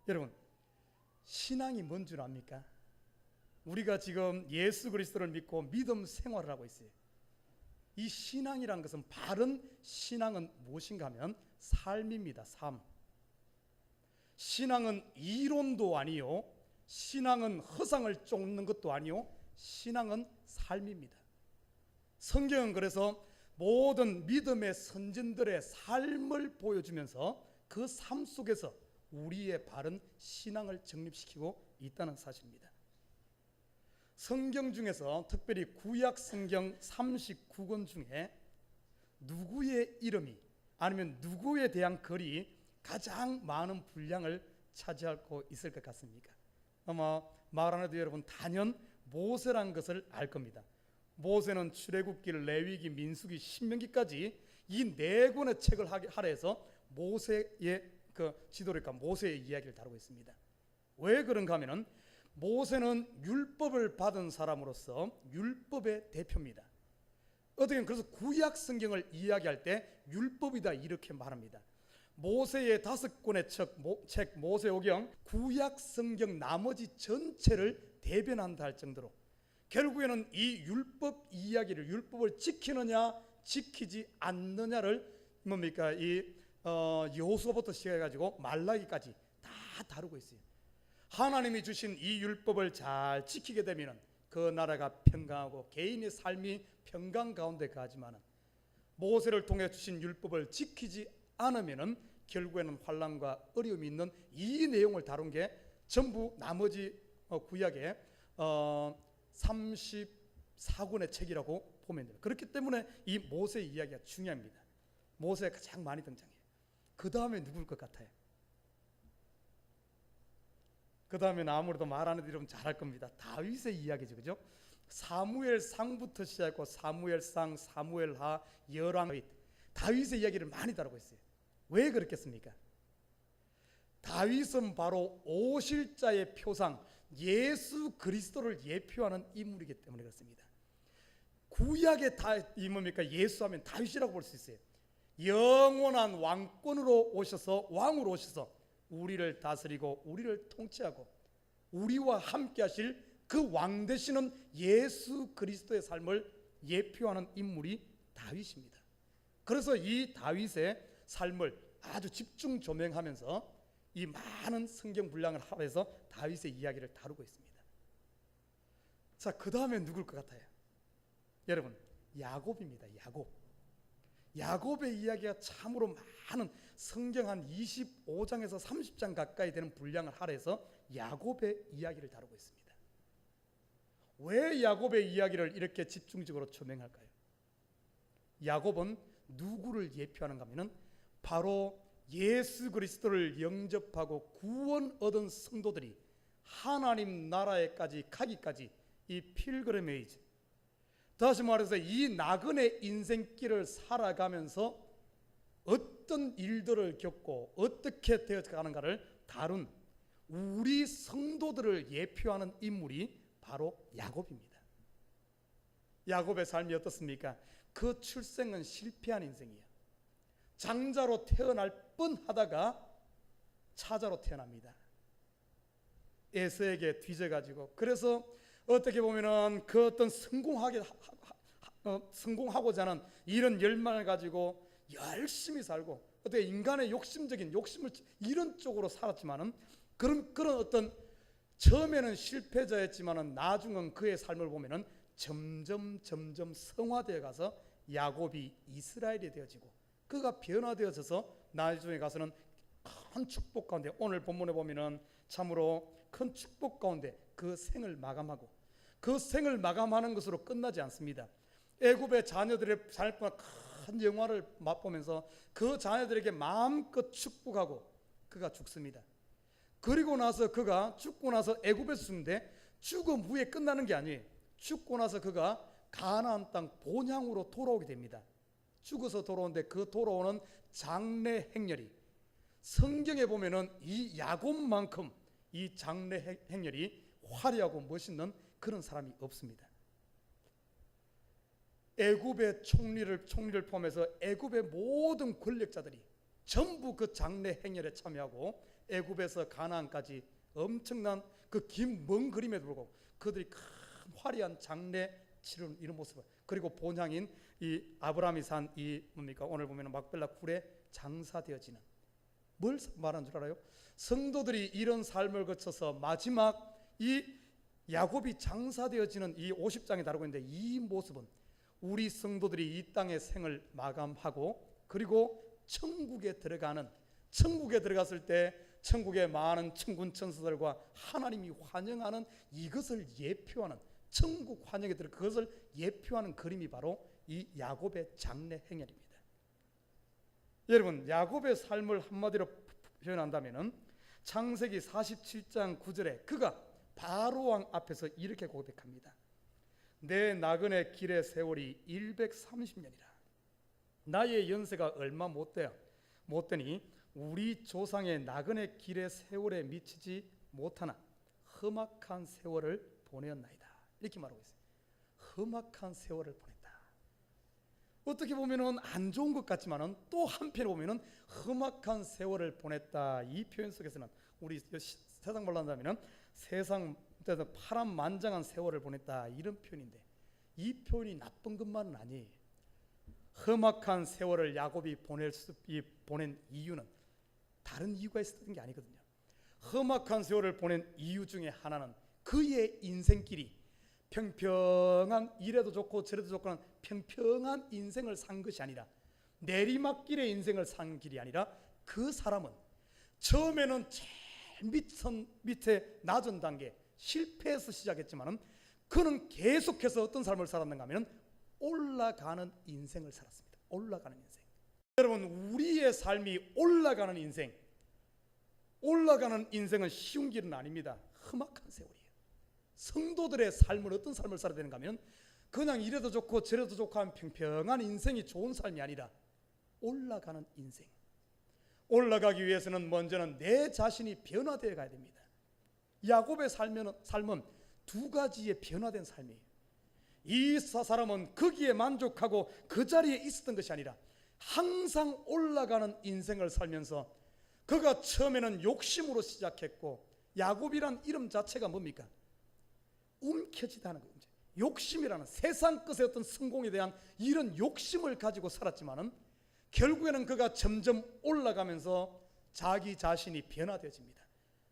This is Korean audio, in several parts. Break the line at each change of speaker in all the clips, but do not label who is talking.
여러분, 신앙이 뭔 줄 압니까? 우리가 지금 예수 그리스도를 믿고 믿음 생활을 하고 있어요. 이 신앙이란 것은, 바른 신앙은 무엇인가 하면 삶입니다. 삶. 신앙은 이론도 아니요, 신앙은 허상을 쫓는 것도 아니요, 신앙은 삶입니다. 성경은 그래서 모든 믿음의 선진들의 삶을 보여주면서 그 삶 속에서 우리의 바른 신앙을 정립시키고 있다는 사실입니다. 성경 중에서 특별히 구약 성경 39권 중에 누구의 이름이 아니면 누구에 대한 글이 가장 많은 분량을 차지하고 있을 것 같습니까? 아마 말 안 해도 여러분 단연 모세란 것을 알 겁니다. 모세는 출애굽기, 레위기, 민수기, 신명기까지 이 네 권의 책을 하라 해서 모세의 그 지도력과 모세의 이야기를 다루고 있습니다. 왜 그런가 하면은 모세는 율법을 받은 사람으로서 율법의 대표입니다. 어떻게 그래서 구약 성경을 이야기할 때 율법이다 이렇게 말합니다. 모세의 5권의 책 모세오경, 구약 성경 나머지 전체를 대변한다 할 정도로 결국에는 이 율법 이야기를, 율법을 지키느냐 지키지 않느냐를 뭡니까 이 여호수아부터 시작해가지고 말라기까지 다 다루고 있어요. 하나님이 주신 이 율법을 잘 지키게 되면 그 나라가 평강하고 개인의 삶이 평강 가운데 가지만은, 모세를 통해 주신 율법을 지키지 않으면은 결국에는 환난과 어려움이 있는 이 내용을 다룬 게 전부 나머지 구약의 34권의 책이라고 보면 됩니다. 그렇기 때문에 이 모세 이야기가 중요합니다. 모세가 가장 많이 등장해요. 그 다음에 누구일 것 같아요? 그 다음에는 아무래도 말 안 해도 여러분 잘할 겁니다. 다윗의 이야기죠, 그죠? 사무엘상부터 시작하고 사무엘상, 사무엘하, 열왕, 다윗의 이야기를 많이 다루고 있어요. 왜 그렇겠습니까? 다윗은 바로 오실자의 표상, 예수 그리스도를 예표하는 인물이기 때문에 그렇습니다. 구약의 뭡니까? 예수하면 다윗이라고 볼 수 있어요. 영원한 왕권으로 오셔서, 왕으로 오셔서 우리를 다스리고 우리를 통치하고 우리와 함께 하실 그 왕 되시는 예수 그리스도의 삶을 예표하는 인물이 다윗입니다. 그래서 이 다윗의 삶을 아주 집중 조명하면서 이 많은 성경 분량을 합해서 다윗의 이야기를 다루고 있습니다. 자, 그 다음에 누굴 것 같아요? 여러분, 야곱입니다. 야곱의 이야기가 참으로 많은, 성경 한 25장에서 30장 가까이 되는 분량을 할애해서 야곱의 이야기를 다루고 있습니다. 왜 야곱의 이야기를 이렇게 집중적으로 조명할까요? 야곱은 누구를 예표하는가 하면 바로 예수 그리스도를 영접하고 구원 얻은 성도들이 하나님 나라에까지 가기까지 이 필그리메이지, 다시 말해서 이 나그네 인생길을 살아가면서 어떤 일들을 겪고 어떻게 되어가는가를 다룬 우리 성도들을 예표하는 인물이 바로 야곱입니다. 야곱의 삶이 어떻습니까? 그 출생은 실패한 인생이에요. 장자로 태어날 뻔하다가 차자로 태어납니다. 에서에게 뒤져가지고, 그래서 어떻게 보면은 그 어떤 성공하고자 하는 이런 열망을 가지고 열심히 살고, 어떻게 인간의 욕심을 이런 쪽으로 살았지만은 그런 어떤 처음에는 실패자였지만은 나중은 그의 삶을 보면은 점점 성화되어 가서 야곱이 이스라엘이 되어지고, 그가 변화되어져서 나중에 가서는 큰 축복 가운데, 오늘 본문에 보면은 참으로 큰 축복 가운데 그 생을 마감하고, 그 생을 마감하는 것으로 끝나지 않습니다. 애굽의 자녀들의 삶과 큰 영화를 맛보면서 그 자녀들에게 마음껏 축복하고 그가 죽습니다. 그리고 나서 그가 죽고 나서 애굽에서 죽는데, 죽음 후에 끝나는 게 아니에요. 죽고 나서 그가 가나안 땅 본향으로 돌아오게 됩니다. 죽어서 돌아오는데 그 돌아오는 장래 행렬이, 성경에 보면은 이 야곱만큼 이 장래 행렬이 화려하고 멋있는 그런 사람이 없습니다. 애굽의 총리를 포함해서 애굽의 모든 권력자들이 전부 그 장래 행렬에 참여하고 애굽에서 가나안까지 엄청난 그 긴 먼 그림에도 불구하고 그들이 큰 화려한 장례 치르는 이런 모습을, 그리고 본향인 이 아브라함이 산 이 뭡니까 오늘 보면 막벨라 굴에 장사되어지는, 뭘 말하는 줄 알아요? 성도들이 이런 삶을 거쳐서 마지막 이 야곱이 장사되어지는 이 50장에 다루고 있는데, 이 모습은 우리 성도들이 이 땅의 생을 마감하고 그리고 천국에 들어갔을 때 천국의 많은 천군 천사들과 하나님이 환영하는 이것을 예표하는, 천국 환영에 들어 그것을 예표하는 그림이 바로 이 야곱의 장례 행렬입니다. 여러분, 야곱의 삶을 한마디로 표현한다면은 창세기 47장 9절에 그가 바로 왕 앞에서 이렇게 고백합니다. 내 나그네 길의 세월이 130년이라. 나의 연세가 얼마 못되니 우리 조상의 나그네 길의 세월에 미치지 못하나 험악한 세월을 보내었나이다. 이렇게 말하고 있어요. 험악한 세월을 보냈다. 어떻게 보면은 안 좋은 것 같지만은 또 한편 보면은 험악한 세월을 보냈다. 이 표현 속에서는 우리 세상 말로 한다면은 세상 파란만장한 세월을 보냈다, 이런 표현인데, 이 표현이 나쁜 것만은 아니에요. 험악한 세월을 야곱이 보낸 이유는 다른 이유가 있었던 게 아니거든요. 험악한 세월을 보낸 이유 중에 하나는 그의 인생길이 평평한, 이래도 좋고 저래도 좋고 하는 평평한 인생을 산 것이 아니라, 내리막길의 인생을 산 길이 아니라, 그 사람은 처음에는 제일 밑에 낮은 단계 실패해서 시작했지만은 그는 계속해서 어떤 삶을 살았는가 하면 올라가는 인생을 살았습니다. 올라가는 인생. 여러분, 우리의 삶이 올라가는 인생은 쉬운 길은 아닙니다. 험악한 세월이에요. 성도들의 삶은 어떤 삶을 살아야 되는가 하면 그냥 이래도 좋고 저래도 좋고 한 평평한 인생이 좋은 삶이 아니라 올라가는 인생. 올라가기 위해서는 먼저는 내 자신이 변화되어 가야 됩니다. 야곱의 삶은 두 가지의 변화된 삶이에요. 이 사람은 거기에 만족하고 그 자리에 있었던 것이 아니라 항상 올라가는 인생을 살면서, 그가 처음에는 욕심으로 시작했고, 야곱이란 이름 자체가 뭡니까? 움켜쥐다는 거죠. 욕심이라는 세상 끝의 어떤 성공에 대한 이런 욕심을 가지고 살았지만은 결국에는 그가 점점 올라가면서 자기 자신이 변화되어집니다.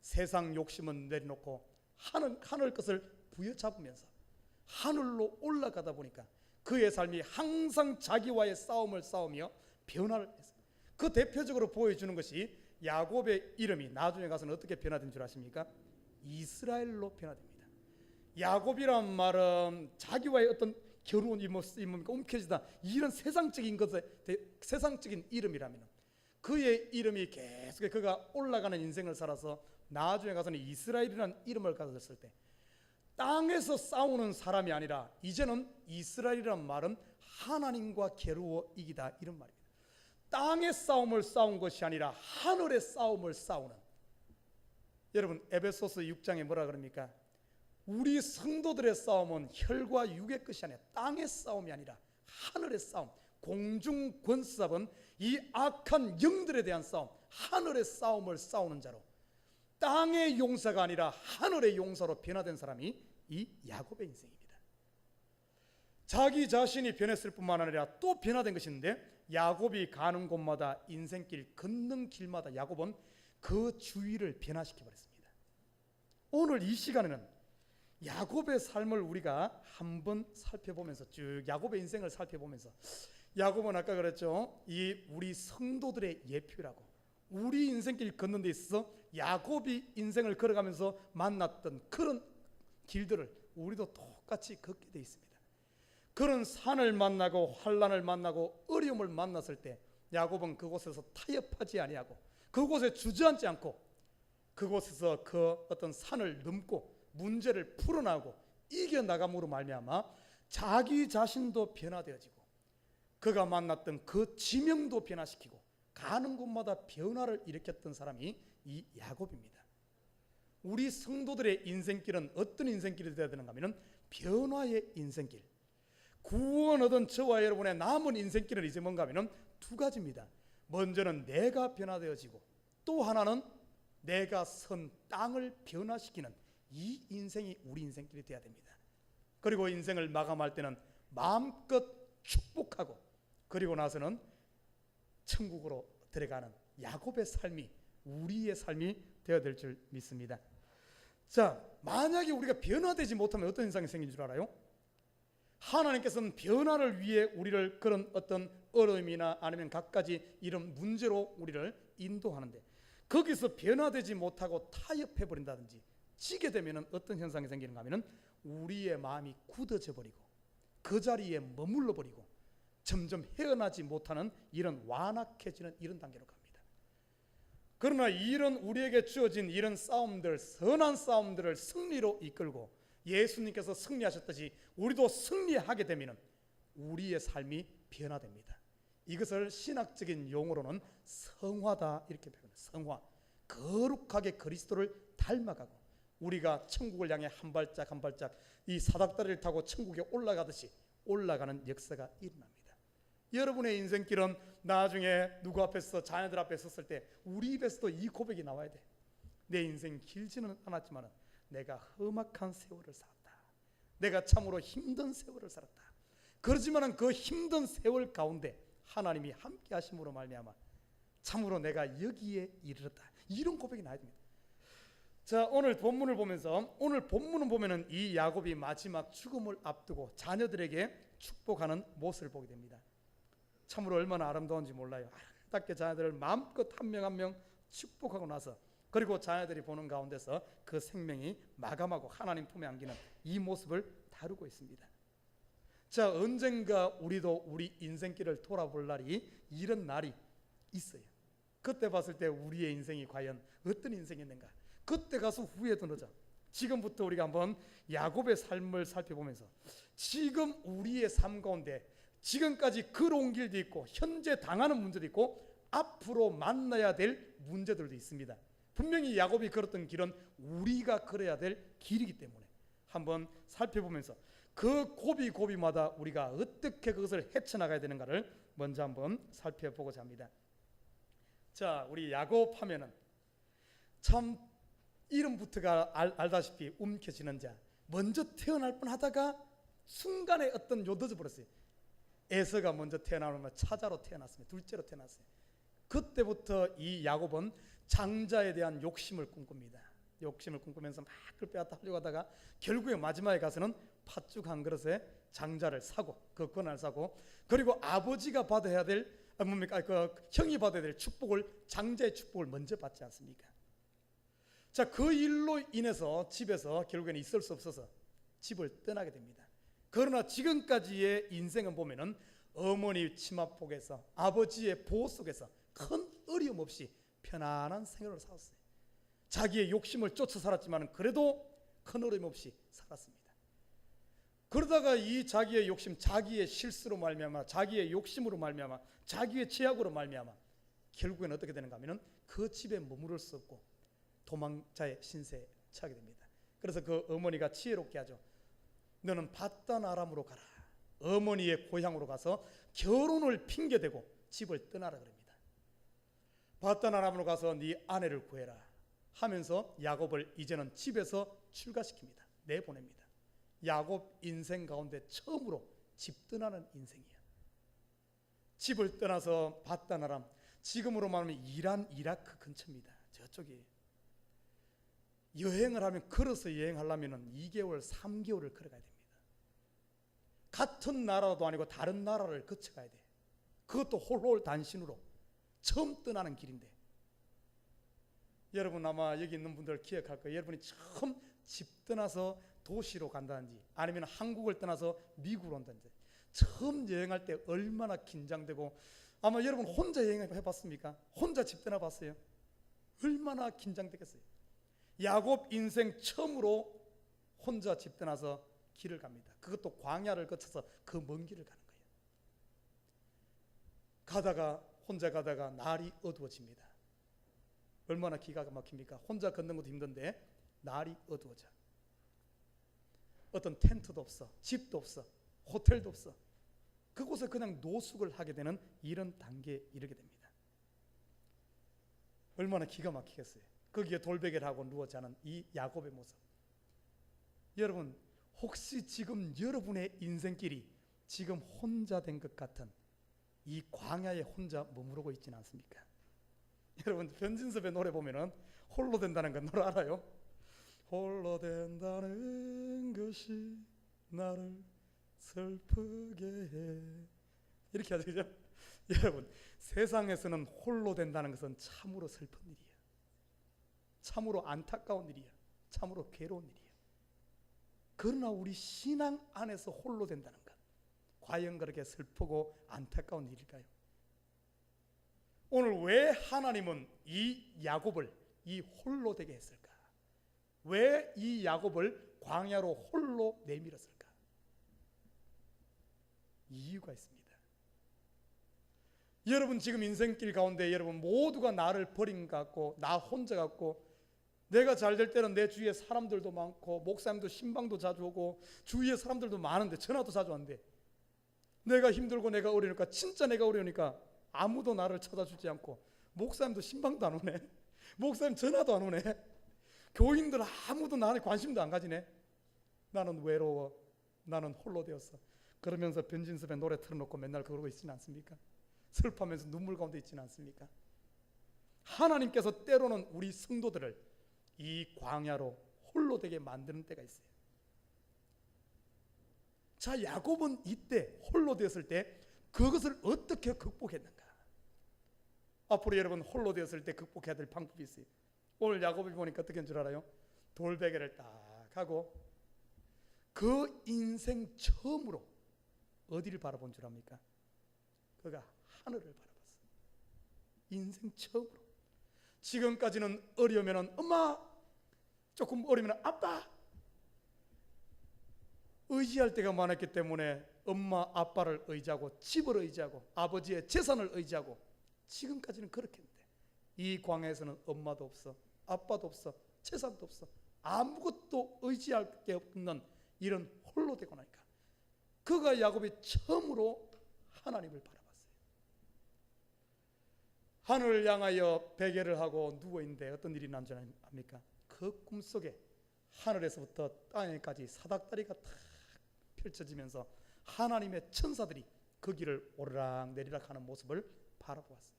세상 욕심은 내려놓고 하늘 것을 부여잡으면서 하늘로 올라가다 보니까 그의 삶이 항상 자기와의 싸움을 싸우며 변화를 했습니다. 그 대표적으로 보여주는 것이 야곱의 이름이 나중에 가서는 어떻게 변화된 줄 아십니까? 이스라엘로 변화됩니다. 야곱이란 말은 자기와의 어떤 결혼이 뭡니까? 움켜쥐다, 이런 세상적인 이름이라면 그의 이름이 계속 그가 올라가는 인생을 살아서 나중에 가서는 이스라엘이라는 이름을 가졌을 때 땅에서 싸우는 사람이 아니라 이제는 이스라엘이라는 말은 하나님과 겨루어 이기다, 이런 말입니다. 땅의 싸움을 싸운 것이 아니라 하늘의 싸움을 싸우는. 여러분, 에베소서 6장에 뭐라 그럽니까? 우리 성도들의 싸움은 혈과 육의 것이 아니라 땅의 싸움이 아니라 하늘의 싸움, 공중 권세잡은 이 악한 영들에 대한 싸움, 하늘의 싸움을 싸우는 자로, 땅의 용사가 아니라 하늘의 용사로 변화된 사람이 이 야곱의 인생입니다. 자기 자신이 변했을 뿐만 아니라 또 변화된 것이 있는데, 야곱이 가는 곳마다 인생길, 걷는 길마다 야곱은 그 주위를 변화시켜 버렸습니다. 오늘 이 시간에는 야곱의 삶을 우리가 한번 살펴보면서, 쭉 야곱의 인생을 살펴보면서, 야곱은 아까 그랬죠, 이 우리 성도들의 예표라고. 우리 인생길 걷는 데 있어서 야곱이 인생을 걸어가면서 만났던 그런 길들을 우리도 똑같이 걷게 돼 있습니다. 그런 산을 만나고 환난을 만나고 어려움을 만났을 때 야곱은 그곳에서 타협하지 아니하고 그곳에 주저앉지 않고 그곳에서 그 어떤 산을 넘고 문제를 풀어나가고 이겨나감으로 말미암아 자기 자신도 변화되어지고 그가 만났던 그 지명도 변화시키고 가는 곳마다 변화를 일으켰던 사람이 이 야곱입니다. 우리 성도들의 인생길은 어떤 인생길이 되어야 되는가 하면 변화의 인생길. 구원 얻은 저와 여러분의 남은 인생길은 이제 뭔가 하면 두 가지입니다. 먼저는 내가 변화되어지고 또 하나는 내가 선 땅을 변화시키는 이 인생이 우리 인생길이 되어야 됩니다. 그리고 인생을 마감할 때는 마음껏 축복하고 그리고 나서는 천국으로 들어가는 야곱의 삶이 우리의 삶이 되어야 될 줄 믿습니다. 자, 만약에 우리가 변화되지 못하면 어떤 현상이 생긴 줄 알아요? 하나님께서는 변화를 위해 우리를 그런 어떤 어려움이나 아니면 갖가지 이런 문제로 우리를 인도하는데, 거기서 변화되지 못하고 타협해 버린다든지 지게 되면 어떤 현상이 생기는가 하면 우리의 마음이 굳어져 버리고 그 자리에 머물러 버리고 점점 헤어나지 못하는 이런 완악해지는 이런 단계로 갑니다. 그러나 이런 우리에게 주어진 이런 싸움들, 선한 싸움들을 승리로 이끌고 예수님께서 승리하셨듯이 우리도 승리하게 되면 우리의 삶이 변화됩니다. 이것을 신학적인 용어로는 성화다 이렇게 표현해요. 성화. 거룩하게 그리스도를 닮아가고 우리가 천국을 향해 한 발짝 한 발짝 이 사닥다리를 타고 천국에 올라가듯이 올라가는 역사가 일어납니다. 여러분의 인생길은 나중에 누구 앞에서 자녀들 앞에 섰을 때 우리 입에서도 이 고백이 나와야 돼. 내 인생 길지는 않았지만 내가 험악한 세월을 살았다. 내가 참으로 힘든 세월을 살았다. 그렇지만 그 힘든 세월 가운데 하나님이 함께 하심으로 말미암아 참으로 내가 여기에 이르렀다. 이런 고백이 나야 됩니다. 자, 오늘 본문을 보면서 오늘 본문을 보면은 이 야곱이 마지막 죽음을 앞두고 자녀들에게 축복하는 모습을 보게 됩니다. 참으로 얼마나 아름다운지 몰라요. 아름답게 자녀들을 마음껏 한 명 한 명 축복하고 나서 그리고 자녀들이 보는 가운데서 그 생명이 마감하고 하나님 품에 안기는 이 모습을 다루고 있습니다. 자, 언젠가 우리도 우리 인생길을 돌아볼 날이 이런 날이 있어요. 그때 봤을 때 우리의 인생이 과연 어떤 인생이었는가? 그때 가서 후회도 늦어. 지금부터 우리가 한번 야곱의 삶을 살펴보면서 지금 우리의 삶 가운데 지금까지 걸어온 길도 있고 현재 당하는 문제도 있고 앞으로 만나야 될 문제들도 있습니다. 분명히 야곱이 걸었던 길은 우리가 걸어야 될 길이기 때문에 한번 살펴보면서 그 고비고비마다 우리가 어떻게 그것을 헤쳐나가야 되는가를 먼저 한번 살펴보고자 합니다. 자, 우리 야곱 하면은 참 이름부터가 알다시피 움켜쥐는 자, 먼저 태어날 뻔하다가 순간에 어떤 요도져 버렸어요. 에서가 먼저 태어나면 차자로 태어났습니다. 둘째로 태어났어요. 그때부터 이 야곱은 장자에 대한 욕심을 꿈꿉니다. 욕심을 꿈꾸면서 막 그걸 빼앗아 하려고 하다가 결국에 마지막에 가서는 팥죽 한 그릇에 장자를 사고 그 권한을 사고 그리고 아버지가 받아야 될 그 형이 받아야 될 축복을 장자의 축복을 먼저 받지 않습니까? 자, 그 일로 인해서 집에서 결국에는 있을 수 없어서 집을 떠나게 됩니다. 그러나 지금까지의 인생은 보면은 어머니 치마폭에서 아버지의 보호 속에서 큰 어려움 없이 편안한 생활을 살았어요. 자기의 욕심을 쫓아 살았지만 그래도 큰 어려움 없이 살았습니다. 그러다가 이 자기의 욕심, 자기의 실수로 말미암아, 자기의 욕심으로 말미암아, 자기의 죄악으로 말미암아 결국에는 어떻게 되는가 하면은 그 집에 머무를 수 없고 도망자의 신세에 처하게 됩니다. 그래서 그 어머니가 지혜롭게 하죠. 너는 밧단 아람으로 가라. 어머니의 고향으로 가서 결혼을 핑계대고 집을 떠나라 그럽니다. 밧단 아람으로 가서 네 아내를 구해라 하면서 야곱을 이제는 집에서 출가시킵니다. 내보냅니다. 야곱 인생 가운데 처음으로 집 떠나는 인생이야. 집을 떠나서 밧단 아람, 지금으로 말하면 이란 이라크 근처입니다. 저쪽이 여행을 하면 걸어서 여행하려면 2개월 3개월을 걸어가야 됩니다. 같은 나라도 아니고 다른 나라를 거쳐가야 돼. 그것도 홀홀 단신으로 처음 떠나는 길인데 여러분 아마 여기 있는 분들 기억할 거예요. 여러분이 처음 집 떠나서 도시로 간다든지 아니면 한국을 떠나서 미국으로 온다든지 처음 여행할 때 얼마나 긴장되고 아마 여러분 혼자 여행해봤습니까? 혼자 집 떠나봤어요? 얼마나 긴장되겠어요? 야곱 인생 처음으로 혼자 집 떠나서 길을 갑니다. 그것도 광야를 거쳐서 그 먼 길을 가는 거예요. 가다가 혼자 가다가 날이 어두워집니다. 얼마나 기가 막힙니까? 혼자 걷는 것도 힘든데 날이 어두워져. 어떤 텐트도 없어, 집도 없어, 호텔도 없어. 그곳에 그냥 노숙을 하게 되는 이런 단계에 이르게 됩니다. 얼마나 기가 막히겠어요. 거기에 돌베개를 하고 누워 자는 이 야곱의 모습. 여러분, 혹시 지금 여러분의 인생길이 지금 혼자 된 것 같은 이 광야에 혼자 머무르고 있지는 않습니까? 여러분, 변진섭의 노래 보면은 홀로 된다는 건 노래 알아요? 홀로 된다는 것이 나를 슬프게 해. 이렇게 하죠, 그죠? 여러분, 세상에서는 홀로 된다는 것은 참으로 슬픈 일이야. 참으로 안타까운 일이야. 참으로 괴로운 일이야. 그러나 우리 신앙 안에서 홀로 된다는 것, 과연 그렇게 슬프고 안타까운 일일까요? 오늘 왜 하나님은 이 야곱을 이 홀로 되게 했을까? 왜 이 야곱을 광야로 홀로 내밀었을까? 이유가 있습니다. 여러분, 지금 인생길 가운데 여러분 모두가 나를 버린 것 같고, 나 혼자 같고, 내가 잘 될 때는 내 주위에 사람들도 많고, 목사님도 신방도 자주 오고, 주위에 사람들도 많은데, 전화도 자주 왔는데, 내가 힘들고 내가 어려우니까, 진짜 내가 어려우니까 아무도 나를 찾아주지 않고, 목사님도 신방도 안 오네, 목사님 전화도 안 오네, 교인들 아무도 나한테 관심도 안 가지네. 나는 외로워, 나는 홀로 되었어. 그러면서 변진섭의 노래 틀어놓고 맨날 그러고 있지는 않습니까? 슬퍼하면서 눈물 가운데 있지는 않습니까? 하나님께서 때로는 우리 성도들을 이 광야로 홀로 되게 만드는 때가 있어요. 자, 야곱은 이때 홀로 되었을 때 그것을 어떻게 극복했는가? 앞으로 여러분 홀로 되었을 때 극복해야 될 방법이 있어요. 오늘 야곱을 보니까 어떻게 한 줄 알아요? 돌베개를 딱 하고 그 인생 처음으로 어디를 바라본 줄 압니까? 그가 하늘을 바라봤어요. 인생 처음으로. 지금까지는 어려우면 엄마, 조금 어려우면 아빠, 의지할 때가 많았기 때문에 엄마 아빠를 의지하고 집을 의지하고 아버지의 재산을 의지하고 지금까지는 그렇게 했는데 이 광야에서는 엄마도 없어, 아빠도 없어, 재산도 없어, 아무것도 의지할 게 없는 이런 홀로 되고 나니까 그가 야곱이 처음으로 하나님을 바라봤어요. 하늘을 향하여 베개를 하고 누워있는데 어떤 일이 난 줄 압니까? 그 꿈속에 하늘에서부터 땅에까지 사닥다리가 탁 펼쳐지면서 하나님의 천사들이 그 길을 오르락 내리락 하는 모습을 바라보았어요.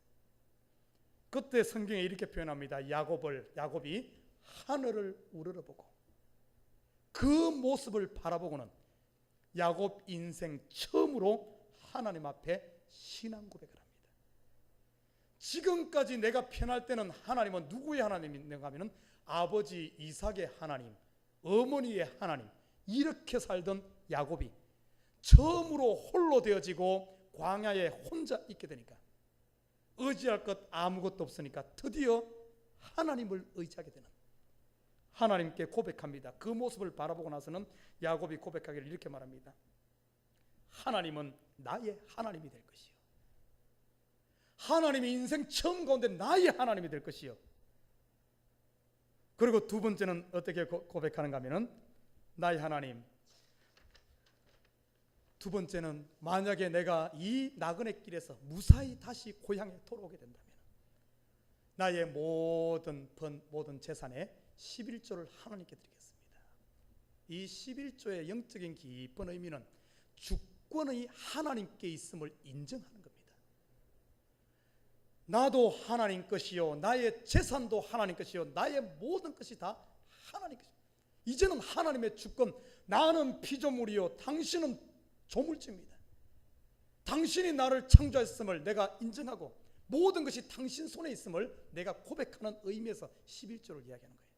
그때 성경에 이렇게 표현합니다. 야곱이 하늘을 우러러보고 그 모습을 바라보고는 야곱 인생 처음으로 하나님 앞에 신앙 고백을 합니다. 지금까지 내가 편할 때는 하나님은 누구의 하나님인가 하면 아버지 이삭의 하나님, 어머니의 하나님, 이렇게 살던 야곱이 처음으로 홀로 되어지고 광야에 혼자 있게 되니까 의지할 것 아무것도 없으니까 드디어 하나님을 의지하게 되는, 하나님께 고백합니다. 그 모습을 바라보고 나서는 야곱이 고백하기를 이렇게 말합니다. 하나님은 나의 하나님이 될 것이요, 하나님이 인생 처음 가운데 나의 하나님이 될 것이요. 그리고 두 번째는 어떻게 고백하는가 하면은 나의 하나님, 두 번째는 만약에 내가 이 나그네 길에서 무사히 다시 고향에 돌아오게 된다면 나의 모든 재산의 11조를 하나님께 드리겠습니다. 이 11조의 영적인 깊은 의미는 주권의 하나님께 있음을 인정하는 겁니다. 나도 하나님 것이요, 나의 재산도 하나님 것이요, 나의 모든 것이 다 하나님 것이요. 이제는 하나님의 주권, 나는 피조물이요 당신은 조물주입니다. 당신이 나를 창조했음을 내가 인정하고 모든 것이 당신 손에 있음을 내가 고백하는 의미에서 11조를 이야기하는 거예요.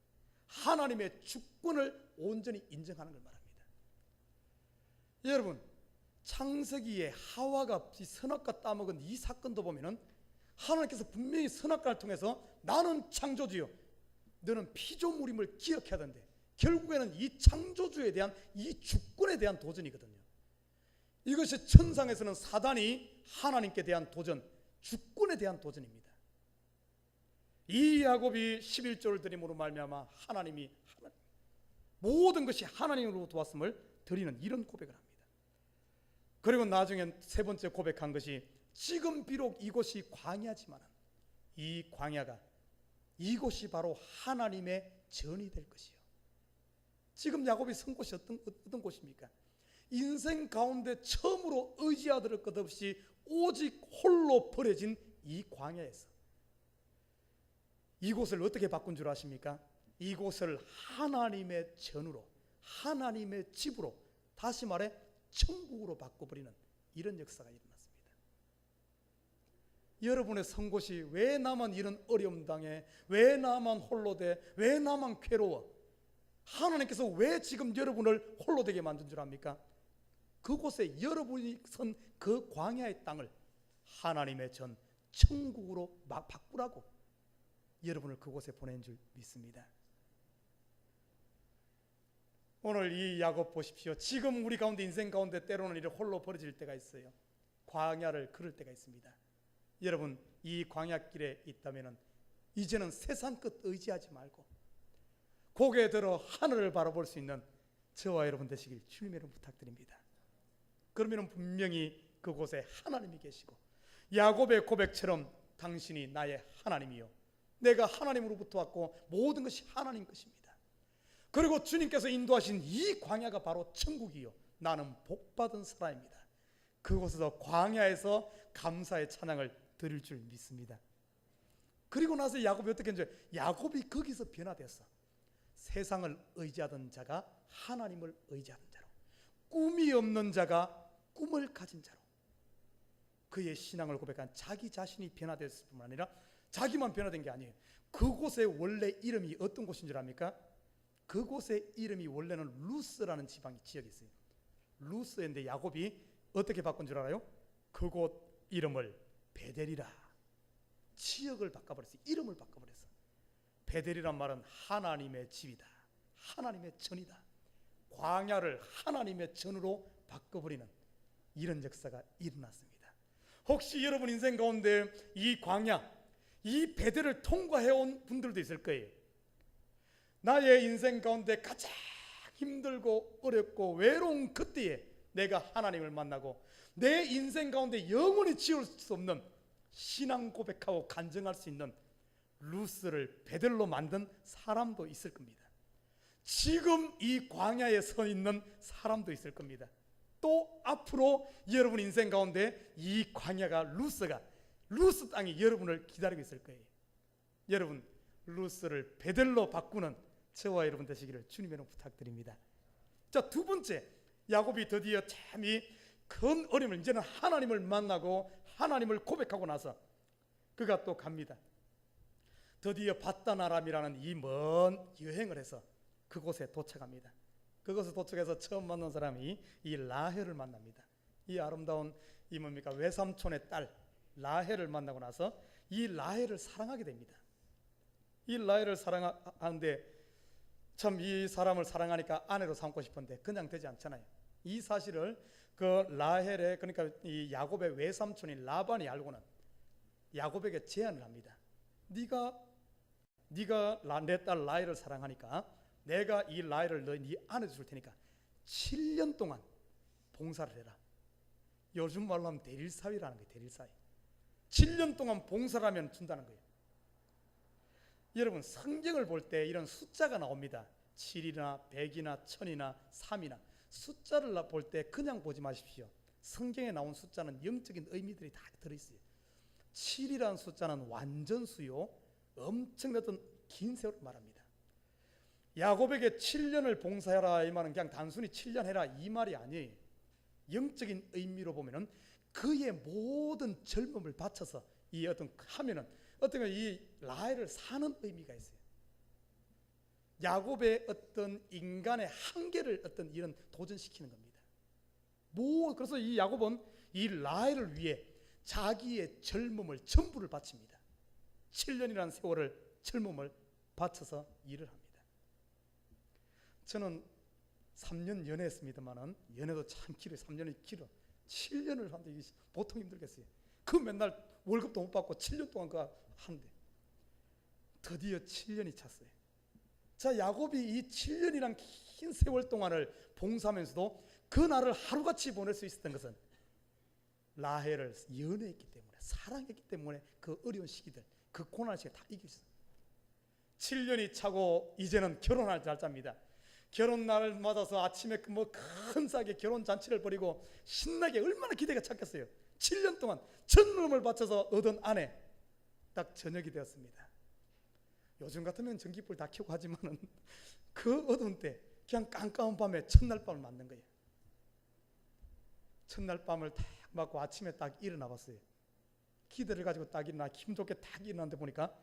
하나님의 주권을 온전히 인정하는 걸 말합니다. 여러분, 창세기에 하와가 선악과 따먹은 이 사건도 보면은 하나님께서 분명히 선악과를 통해서 나는 창조주요, 너는 피조물임을 기억해야 되는데 결국에는 이 창조주에 대한 이 주권에 대한 도전이거든요. 이것이 천상에서는 사단이 하나님께 대한 도전, 주권에 대한 도전입니다. 이 야곱이 11조를 드림으로 말미암아 하나님 모든 것이 하나님으로부터 왔음을 드리는 이런 고백을 합니다. 그리고 나중엔 세 번째 고백한 것이 지금 비록 이곳이 광야지만 이 광야가 이곳이 바로 하나님의 전이 될 것이요. 지금 야곱이 선 곳이 어떤 곳입니까? 인생 가운데 처음으로 의지하들 것 없이 오직 홀로 버려진 이 광야에서 이곳을 어떻게 바꾼 줄 아십니까? 이곳을 하나님의 전으로, 하나님의 집으로, 다시 말해 천국으로 바꿔버리는 이런 역사가 일어났습니다. 여러분의 선 곳이 왜 나만 이런 어려움 당해? 왜 나만 홀로 돼? 왜 나만 괴로워? 하나님께서 왜 지금 여러분을 홀로 되게 만든 줄 압니까? 그곳에 여러분이 선 그 광야의 땅을 하나님의 전 천국으로 바꾸라고 여러분을 그곳에 보낸 줄 믿습니다. 오늘 이 야곱 보십시오. 지금 우리 가운데 인생 가운데 때로는 이렇게 홀로 버려질 때가 있어요. 광야를 걸을 때가 있습니다. 여러분 이 광야길에 있다면 이제는 세상 끝 의지하지 말고 고개 들어 하늘을 바라볼 수 있는 저와 여러분 되시길 주님의 이름 부탁드립니다. 그러면 분명히 그곳에 하나님이 계시고 야곱의 고백처럼 당신이 나의 하나님이요 내가 하나님으로부터 왔고 모든 것이 하나님 것입니다. 그리고 주님께서 인도하신 이 광야가 바로 천국이요 나는 복받은 사람입니다. 그곳에서 광야에서 감사의 찬양을 드릴 줄 믿습니다. 그리고 나서 야곱이 어떻게 했는지 야곱이 거기서 변화됐어. 세상을 의지하던 자가 하나님을 의지하던 자로, 꿈이 없는 자가 꿈을 가진 자로 그의 신앙을 고백한 자기 자신이 변화됐을 뿐만 아니라 자기만 변화된 게 아니에요. 그곳의 원래 이름이 어떤 곳인 줄 압니까? 그곳의 이름이 원래는 루스라는 지역이 있어요. 루스인데 야곱이 어떻게 바꾼 줄 알아요? 그곳 이름을 베델이라, 지역을 바꿔버렸어요. 이름을 바꿔버렸어. 베델이란 말은 하나님의 집이다, 하나님의 전이다. 광야를 하나님의 전으로 바꿔버리는 이런 역사가 일어났습니다. 혹시 여러분 인생 가운데 이 광야, 이 베델을 통과해온 분들도 있을 거예요. 나의 인생 가운데 가장 힘들고 어렵고 외로운 그때에 내가 하나님을 만나고 내 인생 가운데 영원히 지울 수 없는 신앙 고백하고 간증할 수 있는 루스를 베델로 만든 사람도 있을 겁니다. 지금 이 광야에 서 있는 사람도 있을 겁니다. 또 앞으로 여러분 인생 가운데 이 광야가 루스 땅이 여러분을 기다리고 있을 거예요. 여러분 루스를 베델로 바꾸는 저와 여러분 되시기를 주님의 이름으로 부탁드립니다. 자, 두 번째, 야곱이 드디어 참 이 큰 어려움을 이제는 하나님을 만나고 하나님을 고백하고 나서 그가 또 갑니다. 드디어 바단 아람이라는 이 먼 여행을 해서 그곳에 도착합니다. 그곳에 도착해서 처음 만난 사람이 이 라헬을 만납니다. 이 아름다운 이 뭡니까 외삼촌의 딸 라헬을 만나고 나서 이 라헬을 사랑하게 됩니다. 이 라헬을 사랑하는데 참 이 사람을 사랑하니까 아내로 삼고 싶은데 그냥 되지 않잖아요. 이 사실을 그 라헬의 그러니까 이 야곱의 외삼촌인 라반이 알고는 야곱에게 제안을 합니다. 네가 내 딸 라헬을 사랑하니까 내가 이 라헬을 네 아내로 줄 테니까 7년 동안 봉사를 해라. 요즘 말로 하면 대릴사위라는 거예요. 대릴사위. 7년 동안 봉사를 하면 준다는 거예요. 여러분 성경을 볼 때 이런 숫자가 나옵니다. 7이나 100이나 1000이나 3이나 숫자를 볼 때 그냥 보지 마십시오. 성경에 나온 숫자는 영적인 의미들이 다 들어있어요. 7이라는 숫자는 완전수요 엄청났던 긴 세월을 말합니다. 야곱에게 7년을 봉사해라 이 말은 그냥 단순히 7년 해라 이 말이 아니에요. 영적인 의미로 보면은 그의 모든 젊음을 바쳐서 이 어떤 하면은 어떤 이 라헬을 사는 의미가 있어요. 야곱의 어떤 인간의 한계를 어떤 이런 도전시키는 겁니다. 그래서 이 야곱은 이 라헬을 위해 자기의 젊음을 전부를 바칩니다. 7년이라는 세월을 젊음을 바쳐서 일을 합니다. 저는 3년 연애했습니다만은 연애도 참 길어요. 3년이 길어. 7년을 하는데 보통 힘들겠어요. 그 맨날 월급도 못 받고 7년 동안 그 하는데 드디어 7년이 찼어요. 자, 야곱이 이 7년이란 긴 세월 동안을 봉사하면서도 그 날을 하루같이 보낼 수 있었던 것은 라헬을 연애했기 때문에, 사랑했기 때문에 그 어려운 시기들, 그 고난의 시기를 다 이길 수 있어요. 7년이 차고 이제는 결혼할 날짜입니다. 결혼 날 맞아서 아침에 큰 싸게 결혼 잔치를 벌이고 신나게 얼마나 기대가 찼겠어요. 7년 동안 전념을 바쳐서 얻은 아내, 딱 저녁이 되었습니다. 요즘 같으면 전기불 다 켜고 하지만은 그 어두운 때 그냥 깜깜한 밤에 첫날 밤을 맞는 거예요. 첫날 밤을 딱 맞고 아침에 딱 일어나 봤어요. 기대를 가지고 딱 일어나 힘좋게 딱 일어났는데 보니까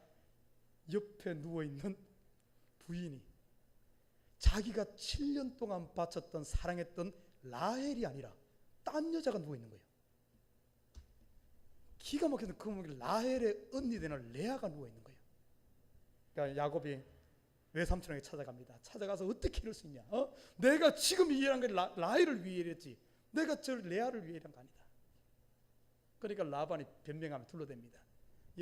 옆에 누워있는 부인이 자기가 7년 동안 바쳤던 사랑했던 라헬이 아니라 딴 여자가 누워있는 거예요. 기가 막혀서 그 라헬의 언니 되는 레아가 누워있는 거예요. 그러니까 야곱이 외삼촌에게 찾아갑니다. 찾아가서 어떻게 이럴 수 있냐? 내가 지금 일한 게 라헬을 위해 일했지, 내가 저 레아를 위해 일한 거 아니다. 그러니까 라반이 변명하며 둘러댑니다.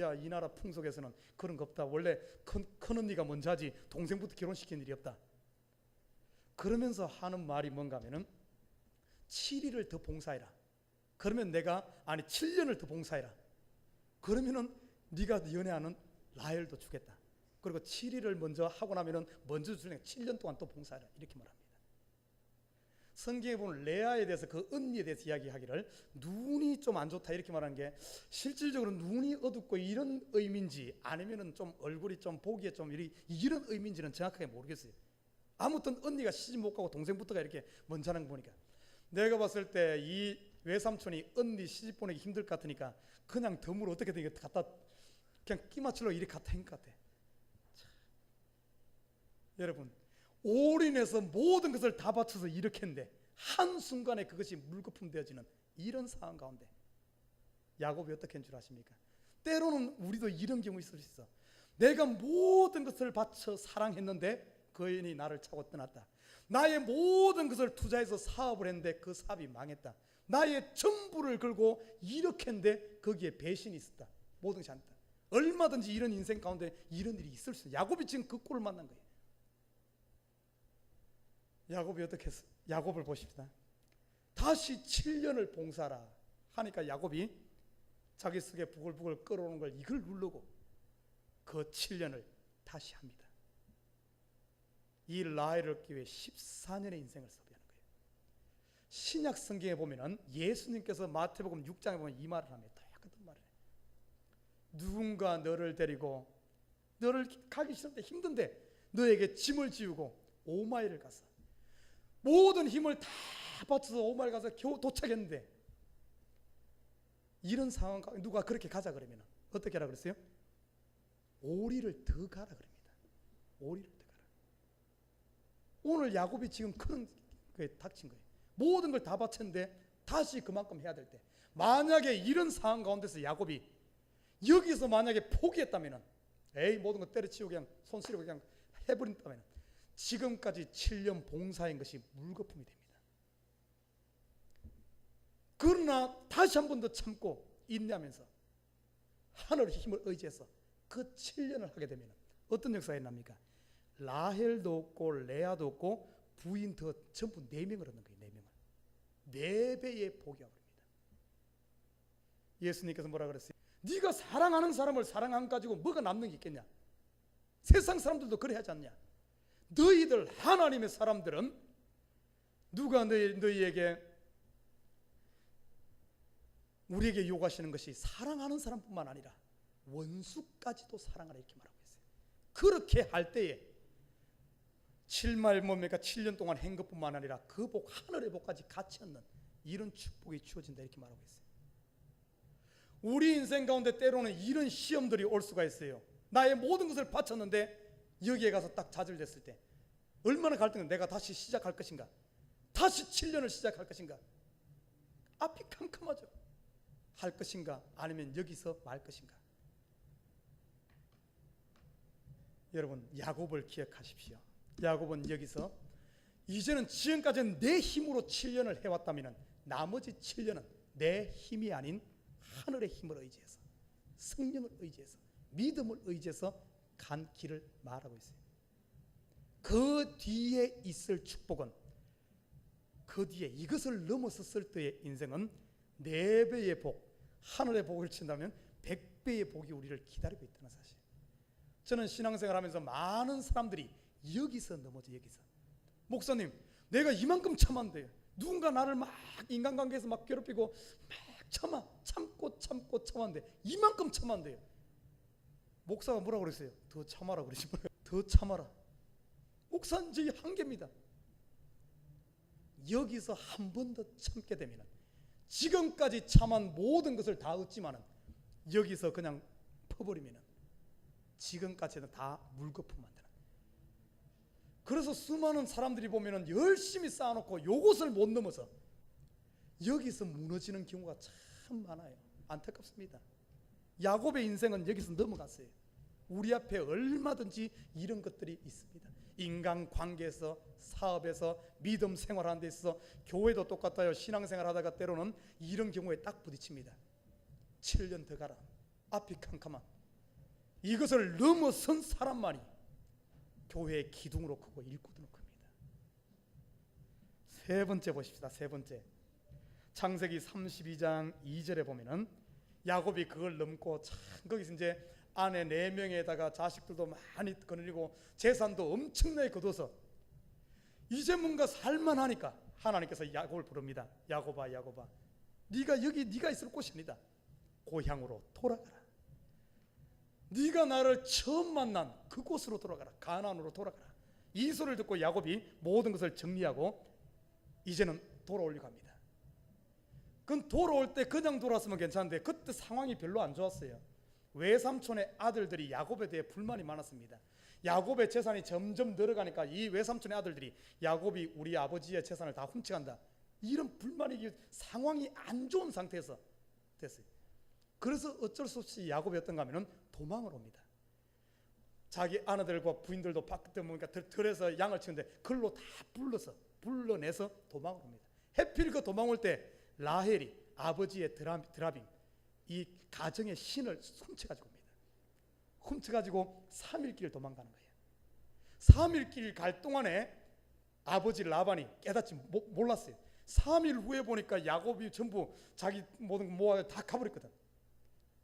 야, 이 나라 풍속에서는 그런 거 없다. 원래 큰 언니가 먼저 하지 동생부터 결혼시키는 일이 없다. 그러면서 하는 말이 뭔가 하면은 7일을 더 봉사해라. 그러면 내가 7년을 더 봉사해라. 그러면은 네가 연애하는 라헬도 주겠다. 그리고 7일을 먼저 하고 나면은 먼저 주는 7년 동안 또 봉사해라. 이렇게 말합니다. 성경에 보면 레아에 대해서 그 언니에 대해서 이야기하기를 눈이 좀 안 좋다 이렇게 말하는 게 실질적으로 눈이 어둡고 이런 의미인지 아니면은 좀 얼굴이 좀 보기에 좀 이런 의미인지는 정확하게 모르겠어요. 아무튼 언니가 시집 못 가고 동생부터가 이렇게 먼저 하는 거 보니까 내가 봤을 때 이 외삼촌이 언니 시집 보내기 힘들 것 같으니까 그냥 덤으로 어떻게든 갖다 그냥 끼 맞추려고 이렇게 갖다 한 것 같아. 여러분, 올인해서 모든 것을 다 바쳐서 이렇게 했는데 한순간에 그것이 물거품 되어지는 이런 상황 가운데 야곱이 어떻게 한 줄 아십니까? 때로는 우리도 이런 경우 있을 수 있어. 내가 모든 것을 바쳐 사랑했는데 그 여인이 나를 차고 떠났다. 나의 모든 것을 투자해서 사업을 했는데 그 사업이 망했다. 나의 전부를 걸고 이렇게 했는데 거기에 배신이 있었다. 모든 것이 아니다. 얼마든지 이런 인생 가운데 이런 일이 있을 수 있어요. 야곱이 지금 그 꼴을 만난 거예요. 야곱이 어떻게 했어? 야곱을 보십시다. 다시 7년을 봉사하라 하니까 야곱이 자기 속에 부글부글 끓어오는 걸 이걸 누르고 그 7년을 다시 합니다. 이 라헬을 얻기 위해 14년의 인생을 소비하는 거예요. 신약 성경에 보면은 예수님께서 마태복음 6장에 보면 이 말을 합니다. 똑같은 말을 해요. 누군가 너를 데리고 너를 가기 싫을 때 힘든데 너에게 짐을 지우고 5마일을 가서 모든 힘을 다 바쳐서 5마일 가서 겨우 도착했는데 이런 상황 가운데 누가 그렇게 가자 그러면 어떻게 하라 그랬어요? 5리를 더 가라 그럽니다. 5리를 더 가라. 오늘 야곱이 지금 그런 거에 닥친 거예요. 모든 걸 다 바쳤는데 다시 그만큼 해야 될 때 만약에 이런 상황 가운데서 야곱이 여기서 만약에 포기했다면 모든 거 때려치우고 그냥 손 쓰리고 그냥 해버린다면 지금까지 7년 봉사한 것이 물거품이 됩니다. 그러나 다시 한 번 더 참고 인내하면서 하늘의 힘을 의지해서 그 7년을 하게 되면 어떤 역사가 일어납니까? 라헬도 없고 레아도 없고 부인 더 전부 4명을 얻는 거예요. 4명을 4배의 복이 와버립니다. 예수님께서 뭐라 그랬어요? 네가 사랑하는 사람을 사랑한 가지고 뭐가 남는 게 있겠냐? 세상 사람들도 그래 하지 않냐? 너희들 하나님의 사람들은 누가 너희에게 우리에게 요구하시는 것이 사랑하는 사람뿐만 아니라 원수까지도 사랑하라 이렇게 말하고 있어요. 그렇게 할 때에 7말 뭡니까? 7년 동안 한 것뿐만 아니라 그 복 하늘의 복까지 같이 얻는 이런 축복이 주어진다 이렇게 말하고 있어요. 우리 인생 가운데 때로는 이런 시험들이 올 수가 있어요. 나의 모든 것을 바쳤는데 여기에 가서 딱 좌절됐을 때 얼마나 갈등은 내가 다시 시작할 것인가? 다시 7년을 시작할 것인가? 앞이 캄캄하죠. 할 것인가? 아니면 여기서 말 것인가? 여러분 야곱을 기억하십시오. 야곱은 여기서 이제는 지금까지는 내 힘으로 7년을 해왔다면 나머지 7년은 내 힘이 아닌 하늘의 힘을 의지해서 성령을 의지해서 믿음을 의지해서 간 길을 말하고 있어요. 그 뒤에 있을 축복은 그 뒤에 이것을 넘어섰을 때의 인생은 4배의 복, 하늘의 복을 친다면 100배의 복이 우리를 기다리고 있다는 사실. 저는 신앙생활하면서 많은 사람들이 여기서 넘어져. 여기서 목사님 내가 이만큼 참았는데 누군가 나를 막 인간관계에서 막 괴롭히고 막 참고 참았는데 이만큼 참았는데요. 목사가 뭐라고 그랬어요? 더 참아라 그러지 말아요. 더 참아라. 목사는 저희 한계입니다. 여기서 한 번 더 참게 되면 지금까지 참한 모든 것을 다 얻지만은 여기서 그냥 퍼버리면 지금까지는 다 물거품만 되는. 그래서 수많은 사람들이 보면은 열심히 쌓아놓고 요것을 못 넘어서 여기서 무너지는 경우가 참 많아요. 안타깝습니다. 야곱의 인생은 여기서 넘어갔어요. 우리 앞에 얼마든지 이런 것들이 있습니다. 인간관계에서, 사업에서, 믿음 생활하는 데 있어서, 교회도 똑같아요. 신앙생활 하다가 때로는 이런 경우에 딱 부딪힙니다. 7년 더 가라. 앞이 캄캄한 이것을 넘어선 사람만이 교회의 기둥으로 크고 일꾼으로 큽니다. 세 번째 보십시다. 세 번째, 창세기 32장 2절에 보면은 야곱이 그걸 넘고 참 거기서 이제 아내 4명에다가 자식들도 많이 거느리고 재산도 엄청나게 거둬서 이제 뭔가 살만하니까 하나님께서 야곱을 부릅니다. 야곱아 야곱아, 네가 여기 네가 있을 곳이 아니다. 고향으로 돌아가라. 네가 나를 처음 만난 그곳으로 돌아가라. 가나안으로 돌아가라. 이 소리를 듣고 야곱이 모든 것을 정리하고 이제는 돌아오려고 합니다. 그건 돌아올 때 그냥 돌아왔으면 괜찮은데 그때 상황이 별로 안 좋았어요. 외삼촌의 아들들이 야곱에 대해 불만이 많았습니다. 야곱의 재산이 점점 늘어가니까 이 외삼촌의 아들들이 야곱이 우리 아버지의 재산을 다 훔쳐간다, 이런 불만이, 상황이 안 좋은 상태에서 됐어요. 그래서 어쩔 수 없이 야곱이 어떤가 하면 도망을 옵니다. 자기 아내들과 부인들도 밖에 보니까 들에서 양을 치는데 그걸로 다 불러내서 도망을 옵니다. 해필 그 도망올 때 라헬이 아버지의 드라빔, 이 가정의 신을 훔쳐가지고 옵니다. 훔쳐가지고 3일 길 도망가는 거예요. 3일 길 갈 동안에 아버지 라반이 깨닫지 몰랐어요. 3일 후에 보니까 야곱이 전부 자기 모든 모아 다 가버렸거든.